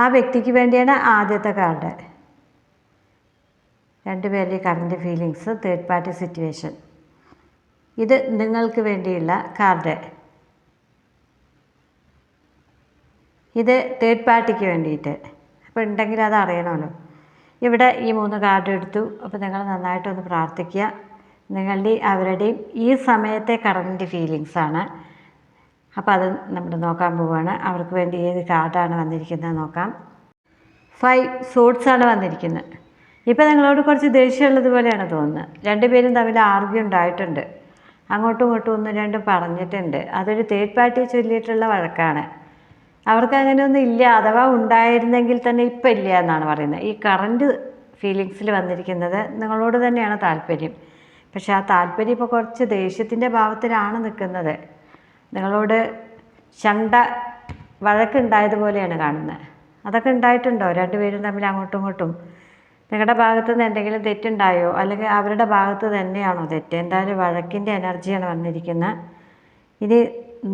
ആ വ്യക്തിക്ക് വേണ്ടിയാണ് ആദ്യത്തെ കാർഡ്. രണ്ടുപേരുടെ current feelings, third party situation. ഇത് നിങ്ങൾക്ക് വേണ്ടിയുള്ള കാർഡ്. ഇത് തേർഡ് പാർട്ടിക്ക് വേണ്ടിയിട്ട്. അപ്പോൾ ഉണ്ടെങ്കിൽ അത് അറിയണമല്ലോ. ഇവിടെ ഈ 3 കാർഡ് എടുത്തു. അപ്പോൾ നിങ്ങൾ നന്നായിട്ടൊന്ന് പ്രാർത്ഥിക്കുക. നിങ്ങളുടെയും അവരുടെയും ഈ സമയത്തെ കറൻറ്റ് ഫീലിങ്സാണ്. അപ്പോൾ അത് നമ്മൾ നോക്കാൻ പോവുകയാണ്. അവർക്ക് വേണ്ടി ഏത് കാർഡാണ് വന്നിരിക്കുന്നത് നോക്കാം. 5 സോഡ്സാണ് വന്നിരിക്കുന്നത്. ഇപ്പോൾ നിങ്ങളോട് കുറച്ച് ദേഷ്യമുള്ളത് പോലെയാണ് തോന്നുന്നത്. രണ്ടുപേരും തമ്മിൽ ആർഗ്യൂ ഉണ്ടായിട്ടുണ്ട്. അങ്ങോട്ടും ഇങ്ങോട്ടും 1-2 പറഞ്ഞിട്ടുണ്ട്. അതൊരു തേർഡ് പാർട്ടി ചൊല്ലിയിട്ടുള്ള വഴക്കാണ്. അവർക്ക് അങ്ങനെയൊന്നും ഇല്ല. അഥവാ ഉണ്ടായിരുന്നെങ്കിൽ തന്നെ ഇപ്പം ഇല്ല എന്നാണ് പറയുന്നത്. ഈ കറൻറ്റ് ഫീലിങ്സിൽ വന്നിരിക്കുന്നത് നിങ്ങളോട് തന്നെയാണ് താല്പര്യം. പക്ഷേ ആ താല്പര്യം ഇപ്പോൾ കുറച്ച് ദേഷ്യത്തിൻ്റെ ഭാവത്തിലാണ് നിൽക്കുന്നത്. നിങ്ങളോട് വഴക്കുണ്ടായതുപോലെയാണ് കാണുന്നത്. അതൊക്കെ ഉണ്ടായിട്ടുണ്ടോ? രണ്ടുപേരും തമ്മിൽ അങ്ങോട്ടും ഇങ്ങോട്ടും നിങ്ങളുടെ ഭാഗത്തു നിന്ന് എന്തെങ്കിലും തെറ്റുണ്ടായോ? അല്ലെങ്കിൽ അവരുടെ ഭാഗത്ത് തന്നെയാണോ തെറ്റ്? എന്തായാലും വഴക്കിൻ്റെ എനർജിയാണ് വന്നിരിക്കുന്നത്. ഇനി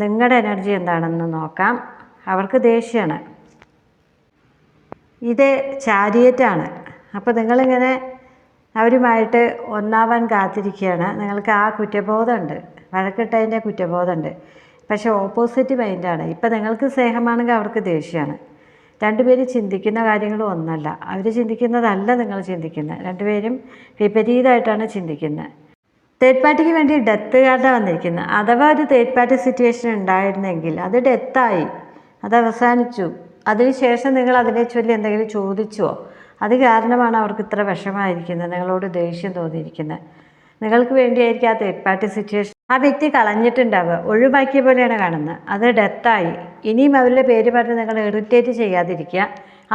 നിങ്ങളുടെ എനർജി എന്താണെന്ന് നോക്കാം. അവർക്ക് ദേഷ്യമാണ്. ഇത് ചാരിയറ്റാണ്. അപ്പോൾ നിങ്ങളിങ്ങനെ അവരുമായിട്ട് ഒന്നാവാൻ കാത്തിരിക്കുകയാണ്. നിങ്ങൾക്ക് ആ കുറ്റബോധമുണ്ട്, വഴക്കിട്ടതിൻ്റെ കുറ്റബോധമുണ്ട്. പക്ഷേ ഓപ്പോസിറ്റ് മൈൻഡാണ്. ഇപ്പം നിങ്ങൾക്ക് സ്നേഹമാണെങ്കിൽ അവർക്ക് ദേഷ്യമാണ്. രണ്ടുപേരും ചിന്തിക്കുന്ന കാര്യങ്ങളും ഒന്നല്ല. അവർ ചിന്തിക്കുന്നതല്ല നിങ്ങൾ ചിന്തിക്കുന്നത്. രണ്ടുപേരും വിപരീതമായിട്ടാണ് ചിന്തിക്കുന്നത്. തേർഡ് പാർട്ടിക്ക് വേണ്ടി ഡെത്ത് കാർഡാണ് വന്നിരിക്കുന്നത്. അഥവാ ഒരു തേർഡ് പാർട്ടി സിറ്റുവേഷൻ ഉണ്ടായിരുന്നെങ്കിൽ അത് ഡെത്തായി, അത് അവസാനിച്ചു. അതിനുശേഷം നിങ്ങൾ അതിനെ ചൊല്ലി എന്തെങ്കിലും ചോദിച്ചുവോ? അത് കാരണമാണ് അവർക്ക് ഇത്ര വിഷമമായിരിക്കുന്നത്, നിങ്ങളോട് ദേഷ്യം തോന്നിയിരിക്കുന്നത്. നിങ്ങൾക്ക് വേണ്ടിയായിരിക്കും ആ തേർഡ് പാർട്ടി സിറ്റുവേഷൻ ആ വ്യക്തി കളഞ്ഞിട്ടുണ്ടാവുക, ഒഴിവാക്കിയ പോലെയാണ് കാണുന്നത്. അത് ഡെത്തായി. ഇനിയും അവരുടെ പേര് പറഞ്ഞ് നിങ്ങൾ ഇറിറ്റേറ്റ് ചെയ്യാതിരിക്കുക.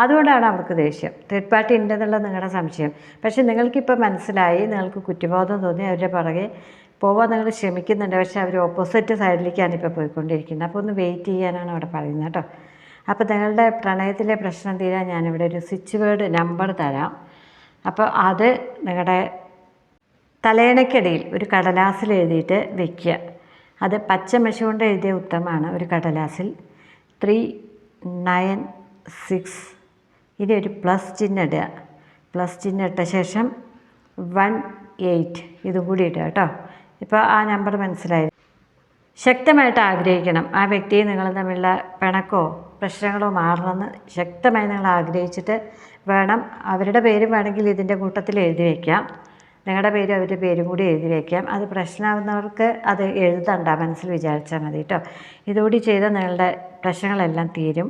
അതുകൊണ്ടാണ് അവർക്ക് ദേഷ്യം. തേർഡ് പാർട്ടി ഉണ്ടെന്നുള്ള നിങ്ങളുടെ സംശയം. പക്ഷേ നിങ്ങൾക്കിപ്പോൾ മനസ്സിലായി, നിങ്ങൾക്ക് കുറ്റബോധം തോന്നി, അവരുടെ പുറകെ പോവാൻ നിങ്ങൾ ശ്രമിക്കുന്നുണ്ട്. പക്ഷേ അവർ ഓപ്പോസിറ്റ് സൈഡിലേക്കാണ് ഇപ്പോൾ പോയിക്കൊണ്ടിരിക്കുന്നത്. അപ്പോൾ ഒന്ന് വെയിറ്റ് ചെയ്യാനാണ് അവിടെ പറയുന്നത് കേട്ടോ. അപ്പോൾ നിങ്ങളുടെ പ്രണയത്തിലെ പ്രശ്നം തീരാൻ ഞാനിവിടെ ഒരു സ്വിച്ച് വേർഡ് നമ്പർ തരാം. അപ്പോൾ അത് നിങ്ങളുടെ തലയണയ്ക്കിടയിൽ ഒരു കടലാസിൽ എഴുതിയിട്ട് വയ്ക്കുക. അത് പച്ച മഷി കൊണ്ട് എഴുതിയ ഉത്തമമാണ്. ഒരു കടലാസിൽ 3, 9, 6 ഇനി ഒരു പ്ലസ് ചിഹ്നം ഇടുക. പ്ലസ് ചിഹ്നം ഇട്ട ശേഷം 1, 8 ഇതും കൂടി ഇടുക കേട്ടോ. ഇപ്പോൾ ആ നമ്പർ മനസ്സിലായി. ശക്തമായിട്ട് ആഗ്രഹിക്കണം ആ വ്യക്തിയെ നിങ്ങൾ തമ്മിലുള്ള പിണക്കോ പ്രശ്നങ്ങളോ മാറണമെന്ന് ശക്തമായി നിങ്ങൾ ആഗ്രഹിച്ചിട്ട് വേണം. അവരുടെ പേരും വേണമെങ്കിൽ ഇതിൻ്റെ കൂട്ടത്തിൽ എഴുതി വയ്ക്കാം. നിങ്ങളുടെ പേരും അവരുടെ പേരും കൂടി എഴുതി വയ്ക്കാം. അത് പ്രശ്നമാകുന്നവർക്ക് അത് എഴുതണ്ട, മനസ്സിൽ വിചാരിച്ചാൽ മതി കേട്ടോ. ഇതുകൂടി ചെയ്താൽ നിങ്ങളുടെ പ്രശ്നങ്ങളെല്ലാം തീരും.